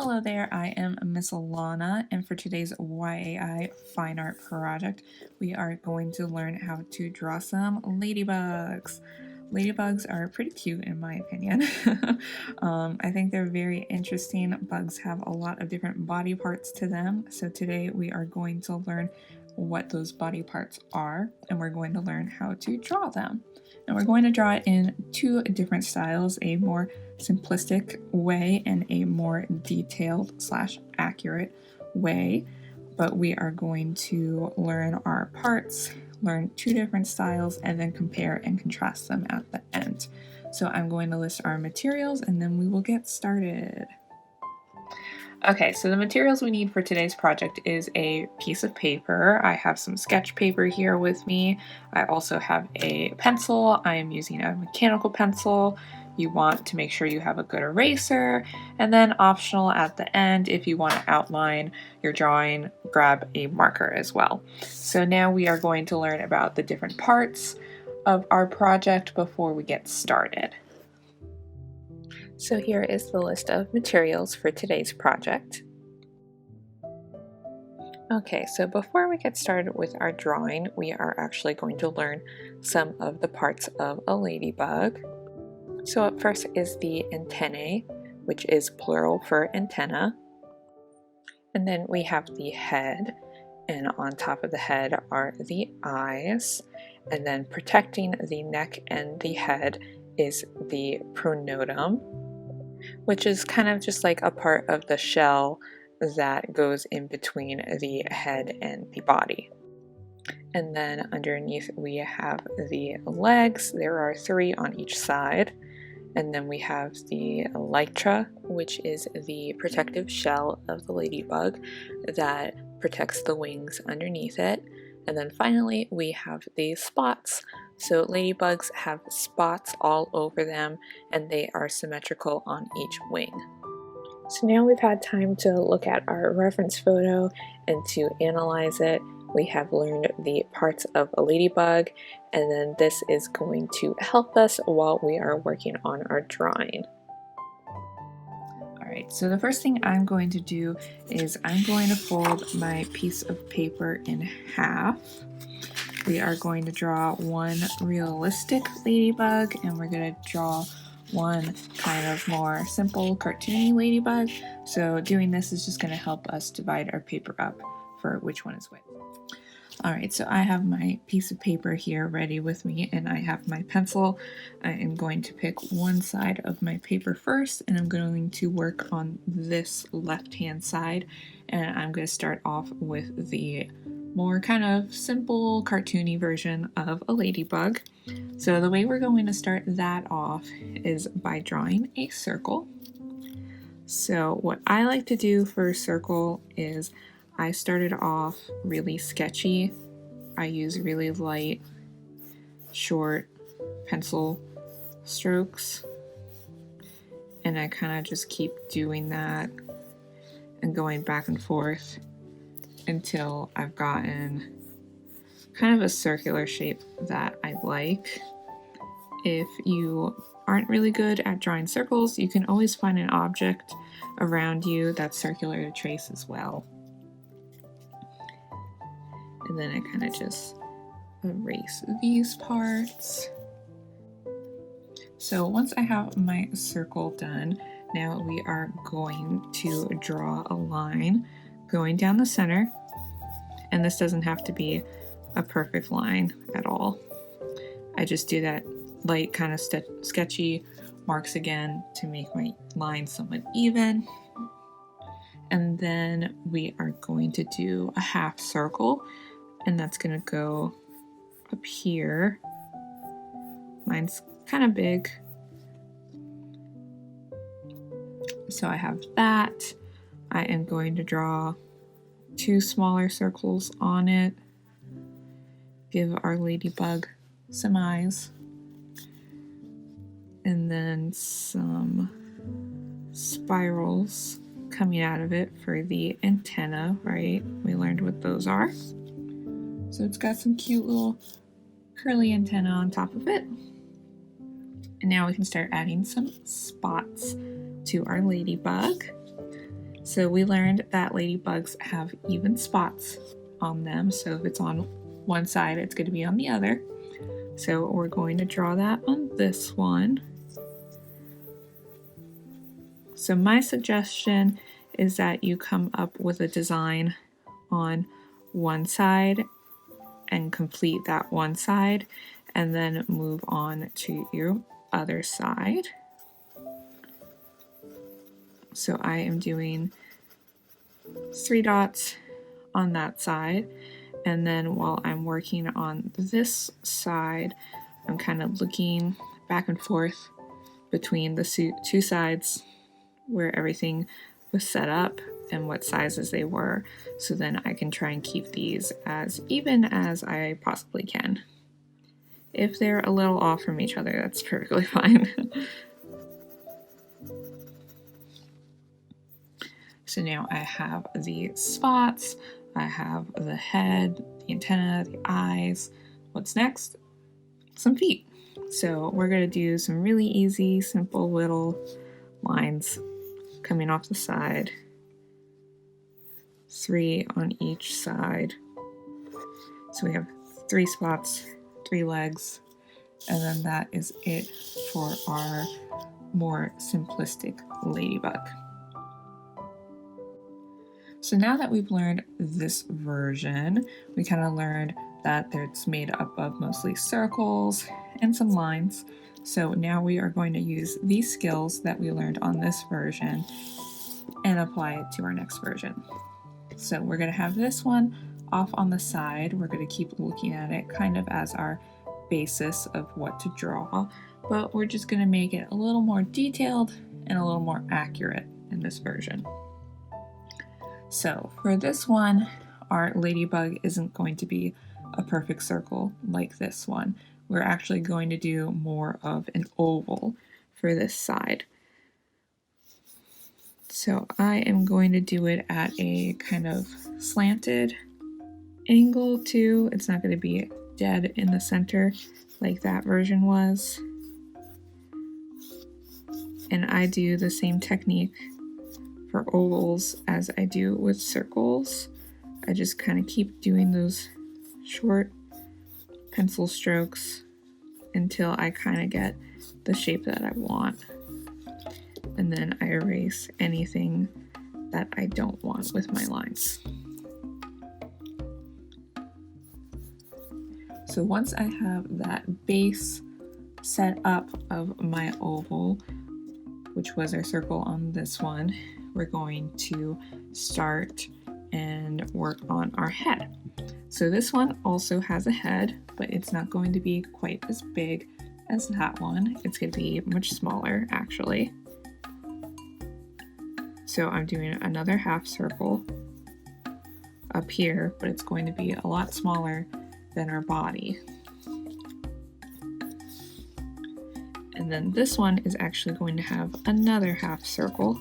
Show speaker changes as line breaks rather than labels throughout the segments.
Hello there, I am Miss Lana, and for today's YAI Fine Art project, we are going to learn how to draw some ladybugs. Ladybugs are pretty cute in my opinion. I think they're very interesting. Bugs have a lot of different body parts to them, so today we are going to learn what those body parts are, and we're going to learn how to draw them. And we're going to draw it in two different styles, a more simplistic way and a more detailed / accurate way, but we are going to learn our parts, learn two different styles, and then compare and contrast them at the end. So I'm going to list our materials and then we will get started. Okay, so the materials we need for today's project is a piece of paper. I have some sketch paper here with me. I also have a pencil. I am using a mechanical pencil. You want to make sure you have a good eraser, and then optional at the end, if you want to outline your drawing, grab a marker as well. So now we are going to learn about the different parts of our project before we get started. So here is the list of materials for today's project. Okay, so before we get started with our drawing, we are actually going to learn some of the parts of a ladybug. So up first is the antennae, which is plural for antenna. And then we have the head, and on top of the head are the eyes. And then protecting the neck and the head is the pronotum, which is kind of just like a part of the shell that goes in between the head and the body. And then underneath we have the legs. There are 3 on each side. And then we have the elytra, which is the protective shell of the ladybug that protects the wings underneath it. And then finally we have the spots. So ladybugs have spots all over them and they are symmetrical on each wing. So now we've had time to look at our reference photo and to analyze it. We have learned the parts of a ladybug, and then this is going to help us while we are working on our drawing. Alright, so the first thing I'm going to do is I'm going to fold my piece of paper in half. We are going to draw one realistic ladybug, and we're going to draw one kind of more simple cartoony ladybug. So doing this is just going to help us divide our paper up for which one is which. Alright, so I have my piece of paper here ready with me, and I have my pencil. I am going to pick one side of my paper first, and I'm going to work on this left-hand side, and I'm going to start off with the more kind of simple cartoony version of a ladybug. So the way we're going to start that off is by drawing a circle. So what I like to do for a circle is I started off really sketchy. I use really light, short pencil strokes, and I kind of just keep doing that and going back and forth until I've gotten kind of a circular shape that I like. If you aren't really good at drawing circles, you can always find an object around you that's circular to trace as well. And then I kind of just erase these parts. So once I have my circle done, now we are going to draw a line going down the center. And this doesn't have to be a perfect line at all. I just do that light kind of sketchy marks again to make my line somewhat even. And then we are going to do a half circle, and that's going to go up here. Mine's kind of big, so I have that. I am going to draw 2 smaller circles on it, give our ladybug some eyes, and then some spirals coming out of it for the antenna, right? We learned what those are. So it's got some cute little curly antenna on top of it. And now we can start adding some spots to our ladybug. So we learned that ladybugs have even spots on them. So if it's on one side, it's going to be on the other. So we're going to draw that on this one. So my suggestion is that you come up with a design on one side and complete that one side, and then move on to your other side. So I am doing 3 dots on that side, and then while I'm working on this side, I'm kind of looking back and forth between the two sides where everything was set up and what sizes they were, so then I can try and keep these as even as I possibly can. If they're a little off from each other, that's perfectly fine. So now I have the spots, I have the head, the antenna, the eyes. What's next? Some feet. So we're going to do some really easy, simple little lines coming off the side. 3 on each side. So we have 3 spots, 3 legs, and then that is it for our more simplistic ladybug. So now that we've learned this version, we kind of learned that it's made up of mostly circles and some lines. So now we are going to use these skills that we learned on this version and apply it to our next version. So we're going to have this one off on the side. We're going to keep looking at it kind of as our basis of what to draw, but we're just going to make it a little more detailed and a little more accurate in this version. So for this one, our ladybug isn't going to be a perfect circle like this one. We're actually going to do more of an oval for this side. So I am going to do it at a kind of slanted angle too. It's not going to be dead in the center like that version was. And I do the same technique for ovals as I do with circles. I just kind of keep doing those short pencil strokes until I kind of get the shape that I want. And then I erase anything that I don't want with my lines. So once I have that base set up of my oval, which was our circle on this one, we're going to start and work on our head. So this one also has a head, but it's not going to be quite as big as that one. It's going to be much smaller actually. So I'm doing another half circle up here, but it's going to be a lot smaller than our body. And then this one is actually going to have another half circle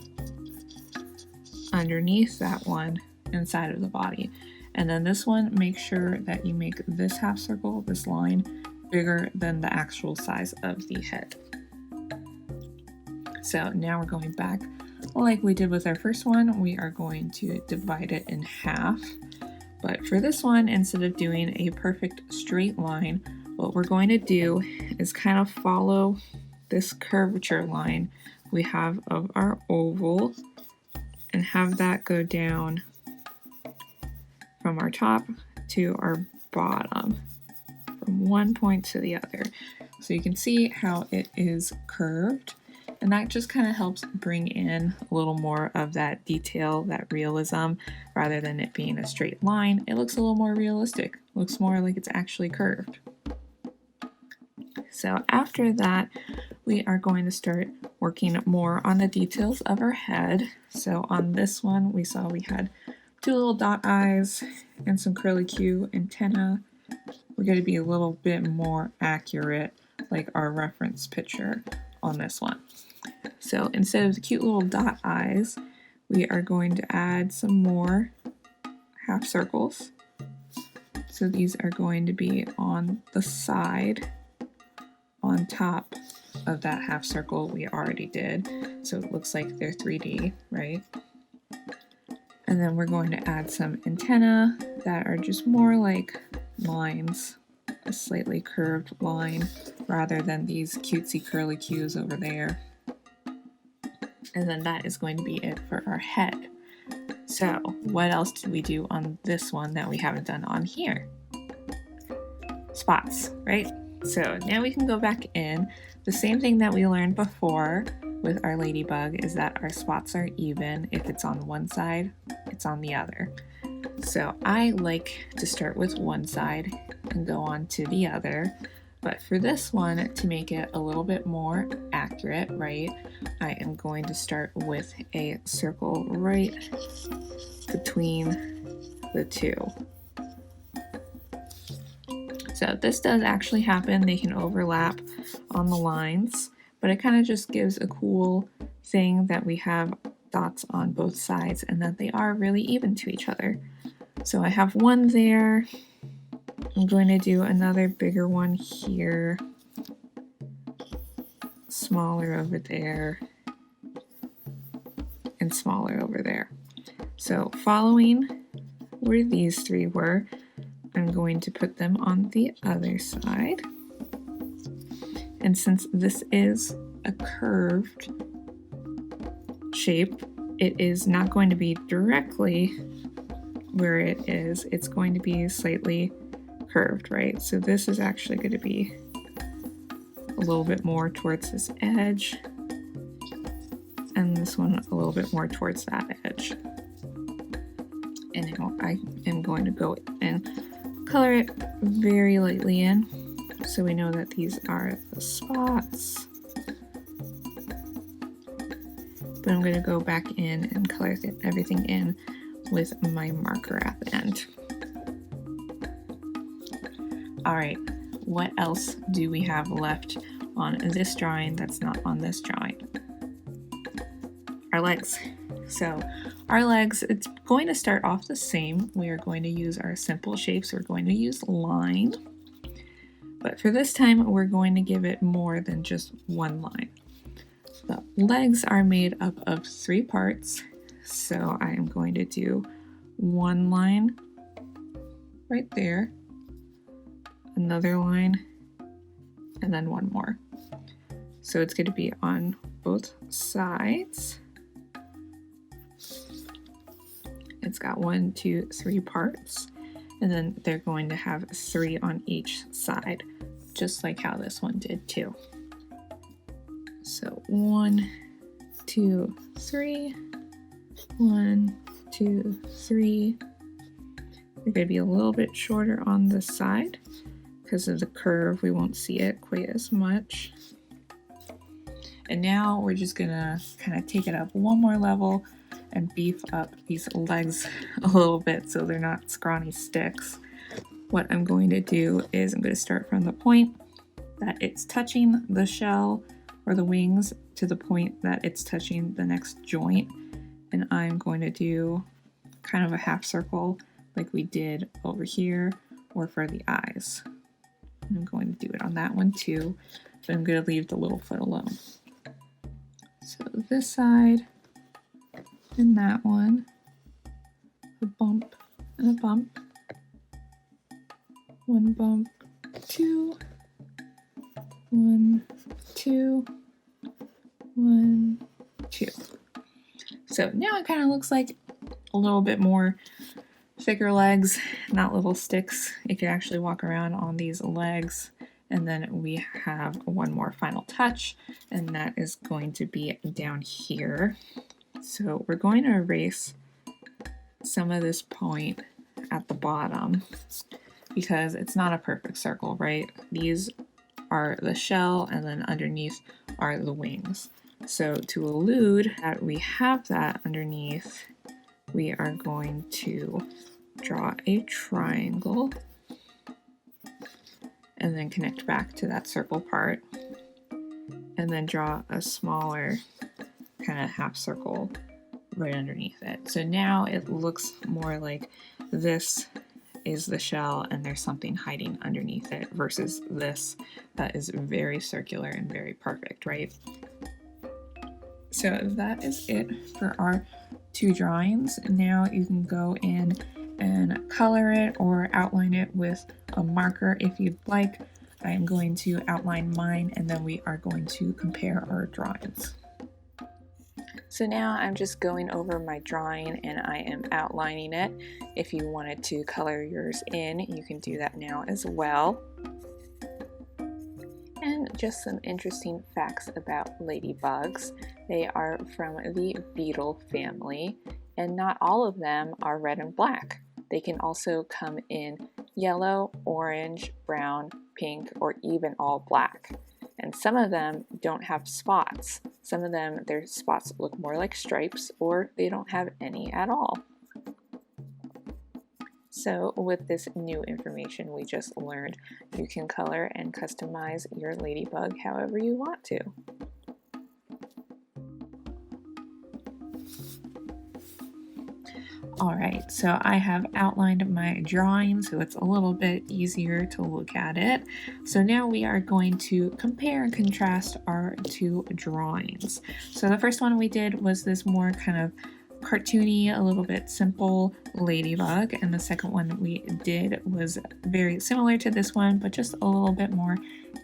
underneath that one inside of the body. And then this one, make sure that you make this half circle, this line, bigger than the actual size of the head. So now we're going back like we did with our first one. We are going to divide it in half. But for this one, instead of doing a perfect straight line, what we're going to do is kind of follow this curvature line we have of our oval and have that go down from our top to our bottom, from one point to the other. So you can see how it is curved, and that just kind of helps bring in a little more of that detail, that realism, rather than it being a straight line. It looks a little more realistic. It looks more like it's actually curved. So after that, we are going to start working more on the details of our head. So on this one, we saw we had 2 little dot eyes and some curly Q antenna. We're going to be a little bit more accurate, like our reference picture on this one. So instead of the cute little dot eyes, we are going to add some more half circles. So these are going to be on the side, on top of that half circle we already did. So it looks like they're 3D, right? And then we're going to add some antennae that are just more like lines, a slightly curved line rather than these cutesy curly cues over there. And then that is going to be it for our head. So what else did we do on this one that we haven't done on here? Spots, right? So now we can go back in. The same thing that we learned before with our ladybug is that our spots are even. If it's on one side, it's on the other. So I like to start with one side and go on to the other. But for this one, to make it a little bit more accurate, right, I am going to start with a circle right between the two. So this does actually happen. They can overlap on the lines, but it kind of just gives a cool thing that we have dots on both sides and that they are really even to each other. So I have one there. I'm going to do another bigger one here, smaller over there, and smaller over there. So following where these three were, I'm going to put them on the other side. And since this is a curved shape, it is not going to be directly where it is. It's going to be slightly curved, right? So this is actually going to be a little bit more towards this edge, and this one a little bit more towards that edge. And I am going to go and color it very lightly in so we know that these are the spots. But I'm going to go back in and color everything in with my marker at the end. Alright, what else do we have left on this drawing that's not on this drawing? Our legs. So our legs, it's going to start off the same. We are going to use our simple shapes. We're going to use line. But for this time, we're going to give it more than just one line. The legs are made up of 3 parts. So I am going to do one line right there, another line, and then one more. So it's going to be on both sides. It's got 1, 2, 3 parts, and then they're going to have 3 on each side, just like how this one did too. So 1, 2, 3, 1, 2, 3. They're going to be a little bit shorter on this side because of the curve. We won't see it quite as much. And now we're just going to kind of take it up one more level and beef up these legs a little bit so they're not scrawny sticks. What I'm going to do is I'm going to start from the point that it's touching the shell or the wings to the point that it's touching the next joint, and I'm going to do kind of a half circle like we did over here or for the eyes. I'm going to do it on that one too, but I'm going to leave the little foot alone. So this side and that one, a bump and a bump, 1 bump, 2, 1, 2, 1, 2. So now it kind of looks like a little bit more thicker legs, not little sticks. You can actually walk around on these legs. And then we have one more final touch, and that is going to be down here. So we're going to erase some of this point at the bottom because it's not a perfect circle, right? These are the shell, and then underneath are the wings. So to allude that we have that underneath, we are going to draw a triangle and then connect back to that circle part, and then draw a smaller kind of half circle right underneath it. So now it looks more like this is the shell and there's something hiding underneath it versus this that is very circular and very perfect, right? So that is it for our 2 drawings. Now you can go in and color it or outline it with a marker if you'd like. I am going to outline mine and then we are going to compare our drawings. So now I'm just going over my drawing and I am outlining it. If you wanted to color yours in, you can do that now as well. And just some interesting facts about ladybugs. They are from the beetle family, and not all of them are red and black. They can also come in yellow, orange, brown, pink, or even all black. And some of them don't have spots. Some of them, their spots look more like stripes, or they don't have any at all. So with this new information we just learned, you can color and customize your ladybug however you want to. Alright, so I have outlined my drawing so it's a little bit easier to look at it. So now we are going to compare and contrast our 2 drawings. So the first one we did was this more kind of cartoony, a little bit simple ladybug, and the second one we did was very similar to this one but just a little bit more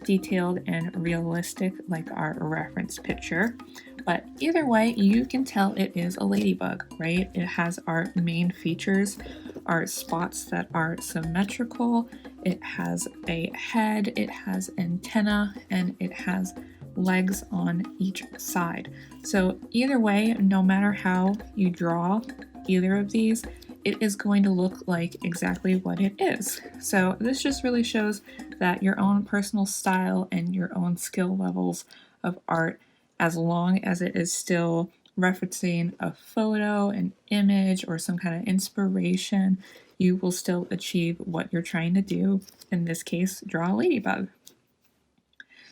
detailed and realistic like our reference picture. But either way, you can tell it is a ladybug, right? It has our main features, our spots that are symmetrical, it has a head, it has antenna, and it has legs on each side. So either way, no matter how you draw either of these, it is going to look like exactly what it is. So this just really shows that your own personal style and your own skill levels of art, as long as it is still referencing a photo, an image, or some kind of inspiration, you will still achieve what you're trying to do. In this case, draw a ladybug.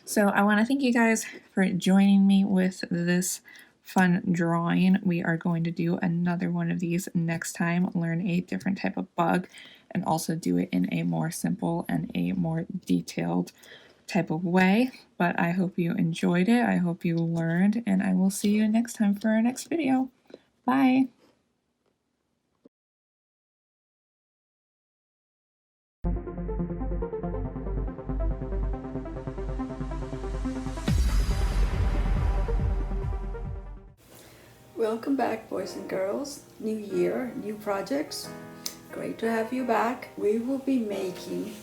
So I want to thank you guys for joining me with this fun drawing. We are going to do another one of these next time, learn a different type of bug, and also do it in a more simple and a more detailed type of way. But I hope you enjoyed it, I hope you learned, and I will see you next time for our next video. Bye!
Welcome back, boys and girls. New year, new projects. Great to have you back. We will be making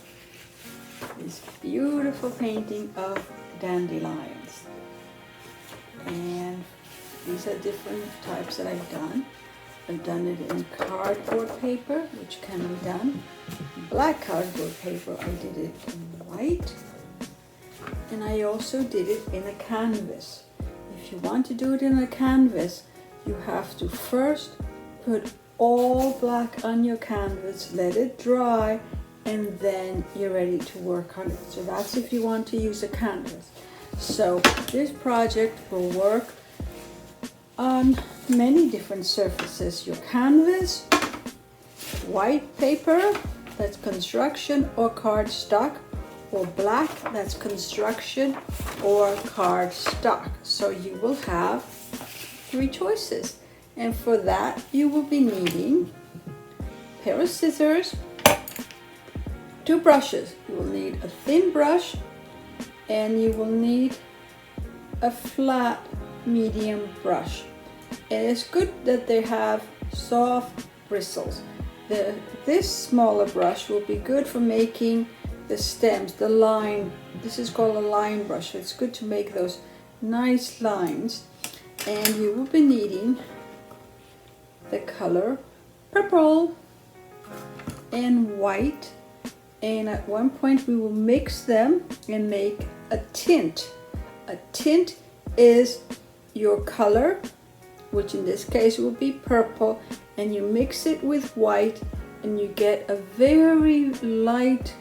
this beautiful painting of dandelions. And these are different types that I've done. I've done it in cardboard paper, which can be done. Black cardboard paper, I did it in white. And I also did it in a canvas. If you want to do it in a canvas, you have to first put all black on your canvas, let it dry, and then you're ready to work on it. So that's if you want to use a canvas. So this project will work on many different surfaces. Your canvas, white paper, that's construction or cardstock, or black, that's construction or cardstock. So you will have 3 choices, and for that you will be needing a pair of scissors, 2 brushes. You will need a thin brush and you will need a flat medium brush, and it's good that they have soft bristles. This smaller brush will be good for making the stems, the line. This is called a line brush. It's good to make those nice lines. And you will be needing the color purple and white, and at one point we will mix them and make a tint. A tint is your color, which in this case will be purple, and you mix it with white and you get a very light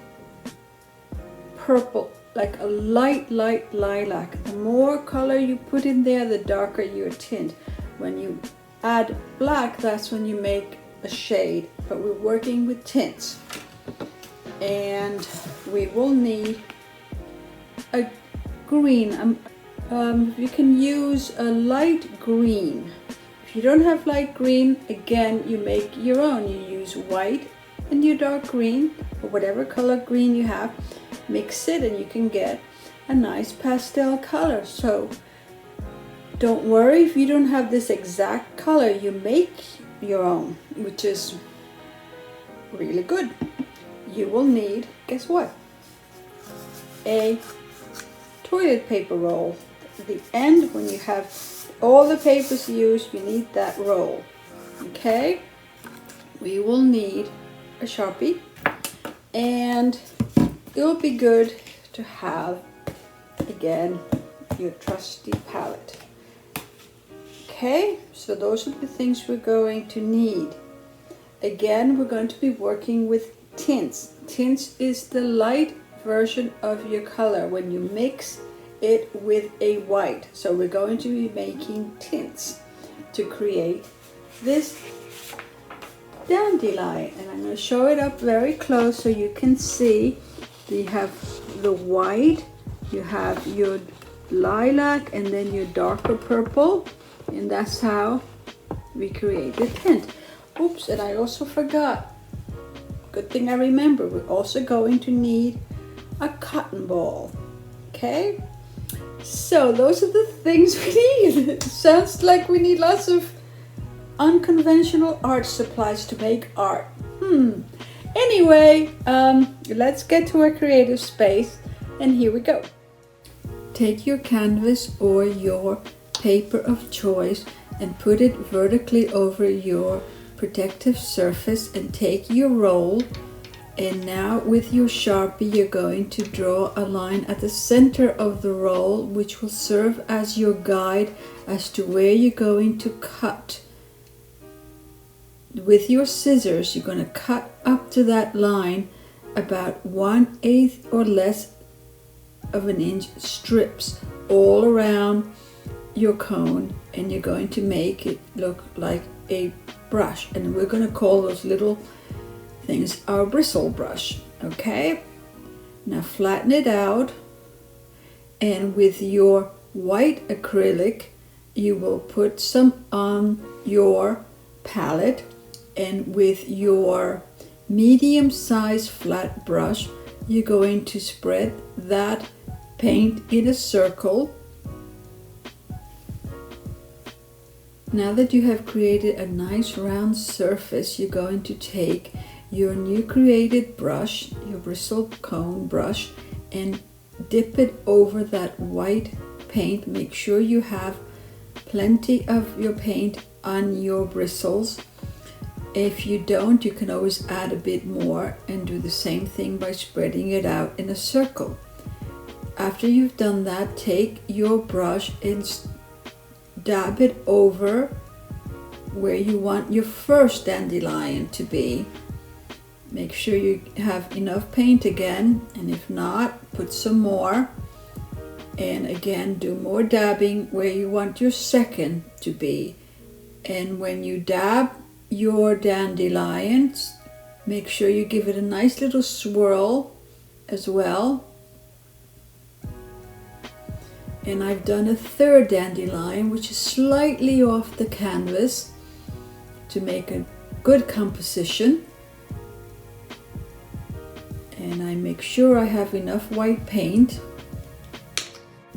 purple, like a light lilac. The more color you put in there, the darker your tint. When you add black, that's when you make a shade, but we're working with tints. And we will need a green. You can use a light green. If you don't have light green, again, you make your own. You use white and your dark green, or whatever color green you have, mix it and you can get a nice pastel color. So don't worry if you don't have this exact color, you make your own, which is really good. You will need, guess what? A toilet paper roll. At the end, when you have all the papers used, you need that roll. Okay? We will need a Sharpie, and it'll be good to have, again, your trusty palette. Okay, so those are the things we're going to need. Again, we're going to be working with tints. Tints is the light version of your color when you mix it with a white. So we're going to be making tints to create this dandelion, and I'm going to show it up very close so you can see. You have the white, you have your lilac, and then your darker purple, and that's how we create the tint. Oops, and I also forgot. Good thing I remember. We're also going to need a cotton ball. Okay? So those are the things we need. It sounds like we need lots of unconventional art supplies to make art. Anyway, let's get to our creative space, and here we go. Take your canvas or your paper of choice and put it vertically over your protective surface, and take your roll, and now with your Sharpie you're going to draw a line at the center of the roll, which will serve as your guide as to where you're going to cut. With your scissors, you're going to cut up to that line about 1/8 or less of an inch strips all around your cone, and you're going to make it look like a brush, and we're going to call those little things our bristle brush. Okay, now flatten it out, and with your white acrylic you will put some on your palette, and with your medium-sized flat brush you're going to spread that paint in a circle. Now that you have created a nice round surface, you're going to take your new created brush, your bristle cone brush, and dip it over that white paint. Make sure you have plenty of your paint on your bristles. If you don't, you can always add a bit more and do the same thing by spreading it out in a circle. After you've done that, take your brush and dab it over where you want your first dandelion to be. Make sure you have enough paint again, and if not, put some more, and again do more dabbing where you want your second to be. And when you dab your dandelions, make sure you give it a nice little swirl as well. And I've done a third dandelion, which is slightly off the canvas to make a good composition. And I make sure I have enough white paint.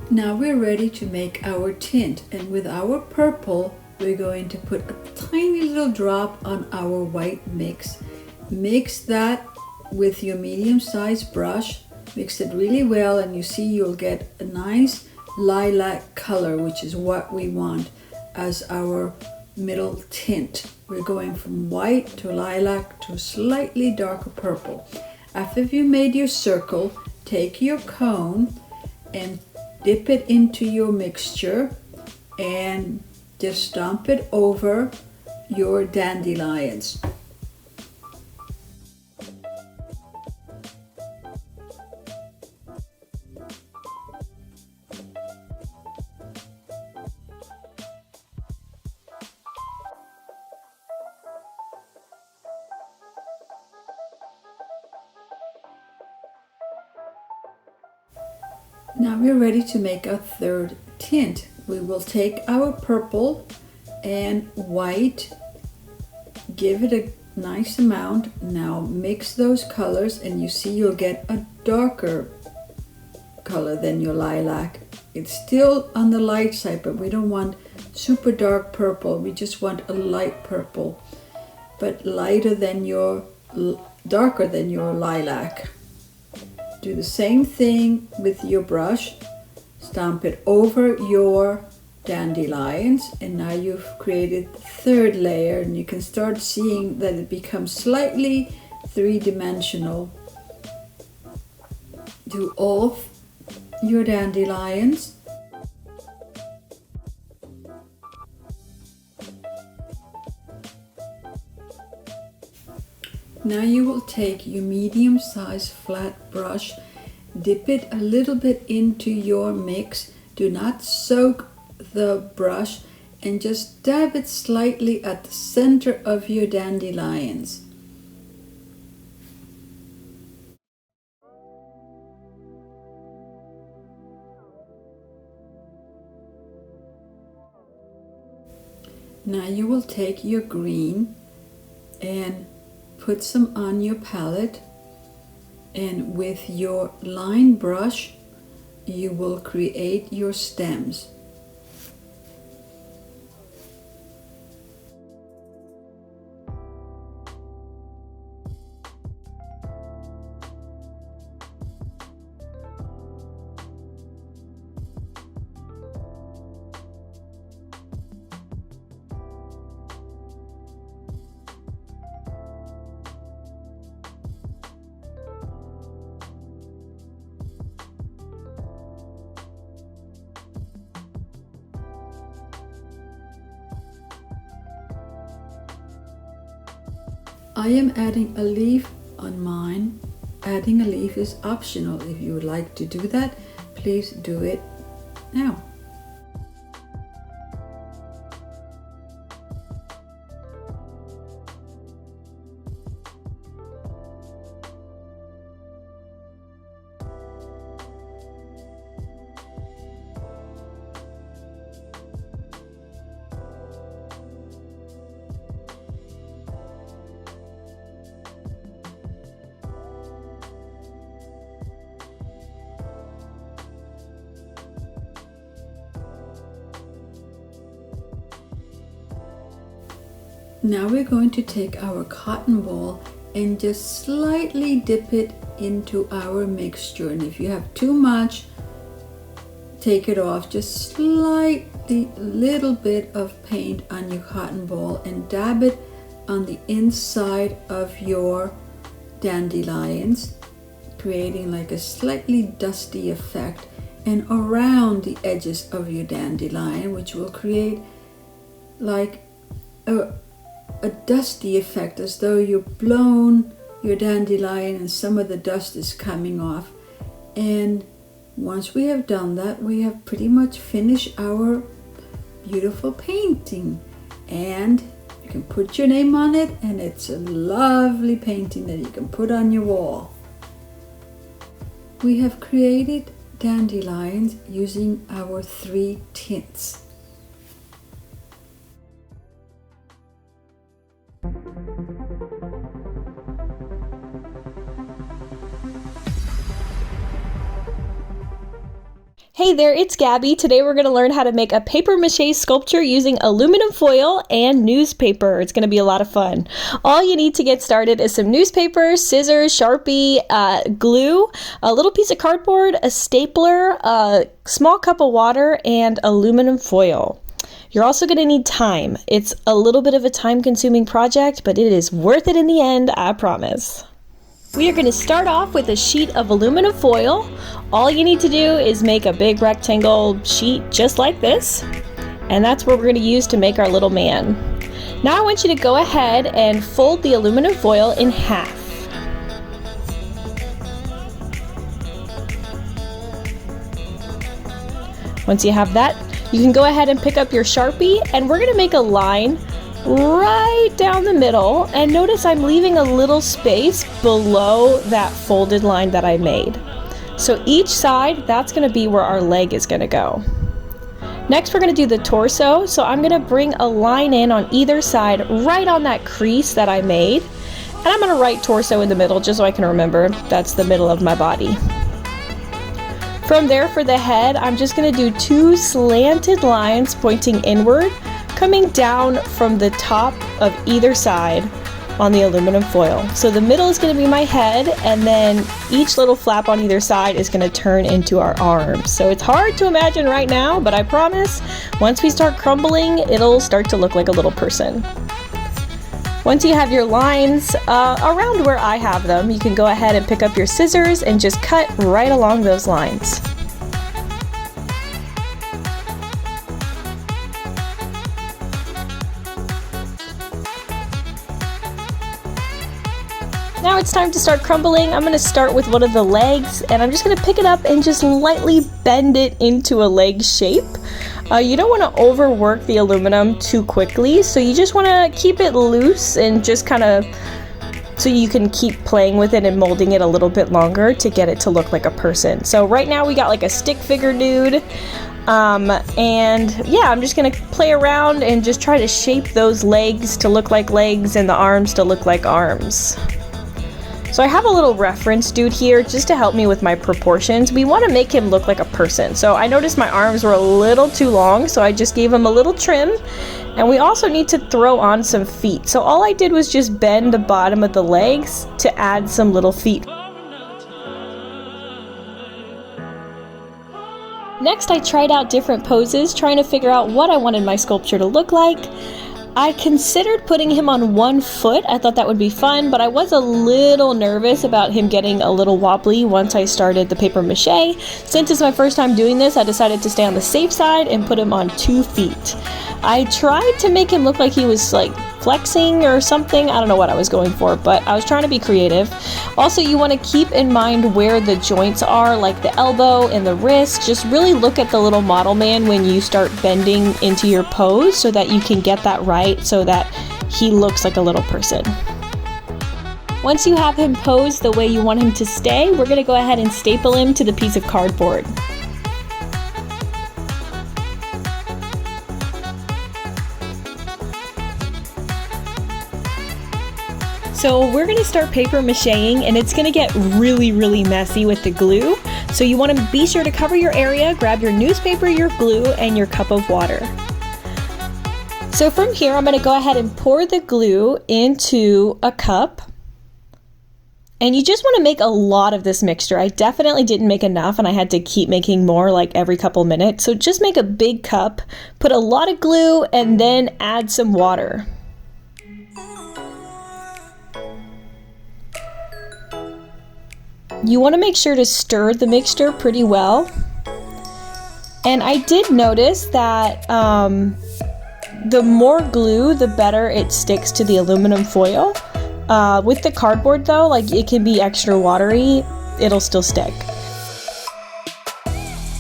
Now we're ready to make our tint, and with our purple we're going to put a tiny little drop on our white mix. Mix that with your medium-sized brush, mix it really well, and you see you'll get a nice lilac color, which is what we want as our middle tint. We're going from white to lilac to slightly darker purple. After you've made your circle, take your cone and dip it into your mixture and just stomp it over your dandelions. Now we're ready to make our third tint. We will take our purple and white. Give it a nice amount. Now mix those colors and you see you'll get a darker color than your lilac. It's still on the light side, but we don't want super dark purple. We just want a light purple, but lighter than your, darker than your lilac. Do the same thing with your brush. Stomp it over your dandelions, and now you've created the third layer, and you can start seeing that it becomes slightly three-dimensional. Do all your dandelions. Now you will take your medium-sized flat brush, dip it a little bit into your mix. Do not soak the brush, and just dab it slightly at the center of your dandelions. Now you will take your green and put some on your palette, and with your line brush you will create your stems. I am adding a leaf on mine. Adding a leaf is optional. If you would like to do that, please do it now. Now we're going to take our cotton ball and just slightly dip it into our mixture. And if you have too much, take it off. Just slightly, little bit of paint on your cotton ball and dab it on the inside of your dandelions, creating like a slightly dusty effect, and around the edges of your dandelion, which will create like a dusty effect, as though you've blown your dandelion and some of the dust is coming off. And once we have done that, we have pretty much finished our beautiful painting, and you can put your name on it, and it's a lovely painting that you can put on your wall. We have created dandelions using our 3 tints.
Hey there, it's Gabby. Today we're going to learn how to make a paper mache sculpture using aluminum foil and newspaper. It's going to be a lot of fun. All you need to get started is some newspaper, scissors, Sharpie, glue, a little piece of cardboard, a stapler, a small cup of water, and aluminum foil. You're also going to need time. It's a little bit of a time-consuming project, but it is worth it in the end, I promise. We are going to start off with a sheet of aluminum foil. All you need to do is make a big rectangle sheet just like this, and that's what we're going to use to make our little man. Now I want you to go ahead and fold the aluminum foil in half. Once you have that, you can go ahead and pick up your Sharpie, and we're going to make a line right down the middle, and notice I'm leaving a little space below that folded line that I made. So each side, that's going to be where our leg is going to go. Next, we're going to do the torso. So I'm going to bring a line in on either side, right on that crease that I made. And I'm going to write torso in the middle just so I can remember that's the middle of my body. From there, for the head, I'm just going to do 2 slanted lines pointing inward, coming down from the top of either side on the aluminum foil. So the middle is going to be my head, and then each little flap on either side is going to turn into our arms. So it's hard to imagine right now, but I promise once we start crumbling, it'll start to look like a little person. Once you have your lines around where I have them, you can go ahead and pick up your scissors and just cut right along those lines. Now it's time to start crumbling. I'm going to start with one of the legs, and I'm just going to pick it up and just lightly bend it into a leg shape. You don't want to overwork the aluminum too quickly, so you just want to keep it loose and just kind of so you can keep playing with it and molding it a little bit longer to get it to look like a person. So right now we got like a stick figure dude. And yeah, I'm just gonna play around and just try to shape those legs to look like legs and the arms to look like arms. So I have a little reference dude here just to help me with my proportions. We want to make him look like a person. So I noticed my arms were a little too long, so I just gave him a little trim. And we also need to throw on some feet. So all I did was just bend the bottom of the legs to add some little feet. Next, I tried out different poses, trying to figure out what I wanted my sculpture to look like. I considered putting him on one foot. I thought that would be fun, but I was a little nervous about him getting a little wobbly once I started the paper mache. Since it's my first time doing this, I decided to stay on the safe side and put him on 2 feet. I tried to make him look like he was like flexing or something. I don't know what I was going for, but I was trying to be creative. Also, you want to keep in mind where the joints are, like the elbow and the wrist. Just really look at the little model man when you start bending into your pose so that you can get that right so that he looks like a little person. Once you have him posed the way you want him to stay, we're going to go ahead and staple him to the piece of cardboard. So we're going to start paper macheing, and it's going to get really messy with the glue. So you want to be sure to cover your area, grab your newspaper, your glue, and your cup of water. So from here, I'm going to go ahead and pour the glue into a cup. And you just want to make a lot of this mixture. I definitely didn't make enough, and I had to keep making more like every couple minutes. So just make a big cup, put a lot of glue, and then add some water. You want to make sure to stir the mixture pretty well. And I did notice that the more glue, the better it sticks to the aluminum foil. With the cardboard though, like it can be extra watery, it'll still stick.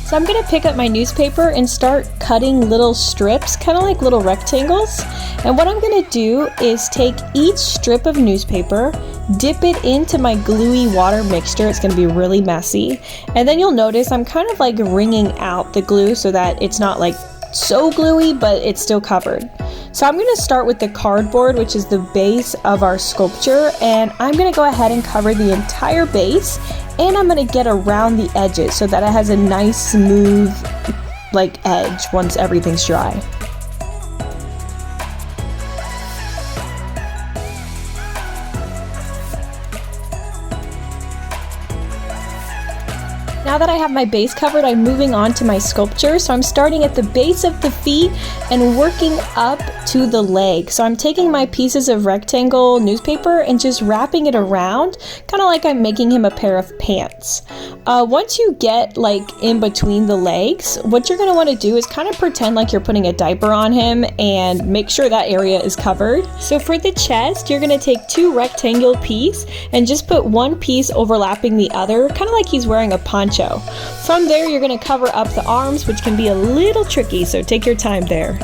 So I'm gonna pick up my newspaper and start cutting little strips, kind of like little rectangles. And what I'm gonna do is take each strip of newspaper, dip it into my gluey water mixture. It's gonna be really messy. And then you'll notice I'm kind of like wringing out the glue so that it's not like so gluey, but it's still covered. So I'm gonna start with the cardboard, which is the base of our sculpture, and I'm gonna go ahead and cover the entire base, and I'm gonna get around the edges so that it has a nice smooth like edge once everything's dry. Now that I have my base covered, I'm moving on to my sculpture. So I'm starting at the base of the feet and working up to the leg. So I'm taking my pieces of rectangle newspaper and just wrapping it around, kind of like I'm making him a pair of pants. Once you get like in between the legs, what you're gonna wanna do is kind of pretend like you're putting a diaper on him and make sure that area is covered. So for the chest, you're gonna take 2 rectangle pieces and just put one piece overlapping the other, kind of like he's wearing a poncho. From there, you're going to cover up the arms, which can be a little tricky, so take your time there.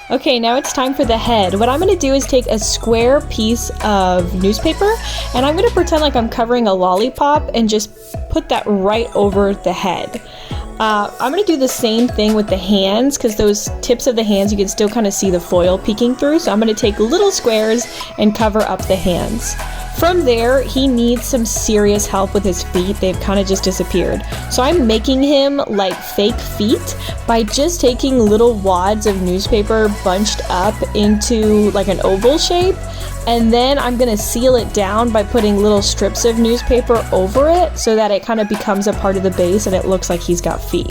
Okay, now it's time for the head. What I'm going to do is take a square piece of newspaper, and I'm going to pretend like I'm covering a lollipop and just put that right over the head. I'm going to do the same thing with the hands, because those tips of the hands you can still kind of see the foil peeking through. So I'm going to take little squares and cover up the hands. From there, he needs some serious help with his feet. They've kind of just disappeared. So I'm making him like fake feet by just taking little wads of newspaper bunched up into like an oval shape. And then I'm gonna seal it down by putting little strips of newspaper over it so that it kind of becomes a part of the base and it looks like he's got feet.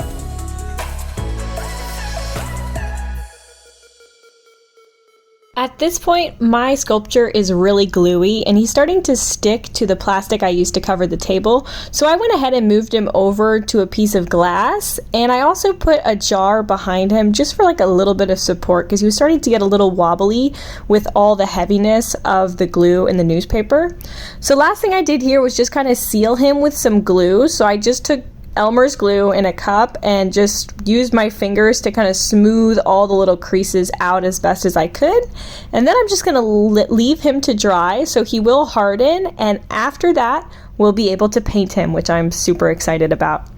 At this point, my sculpture is really gluey and he's starting to stick to the plastic I used to cover the table. So I went ahead and moved him over to a piece of glass, and I also put a jar behind him just for like a little bit of support because he was starting to get a little wobbly with all the heaviness of the glue in the newspaper. So last thing I did here was just kind of seal him with some glue. So I just took Elmer's glue in a cup and just used my fingers to kind of smooth all the little creases out as best as I could. And then I'm just going to leave him to dry so he will harden, and after that we'll be able to paint him, which I'm super excited about.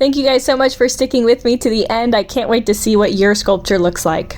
Thank you guys so much for sticking with me to the end. I can't wait to see what your sculpture looks like.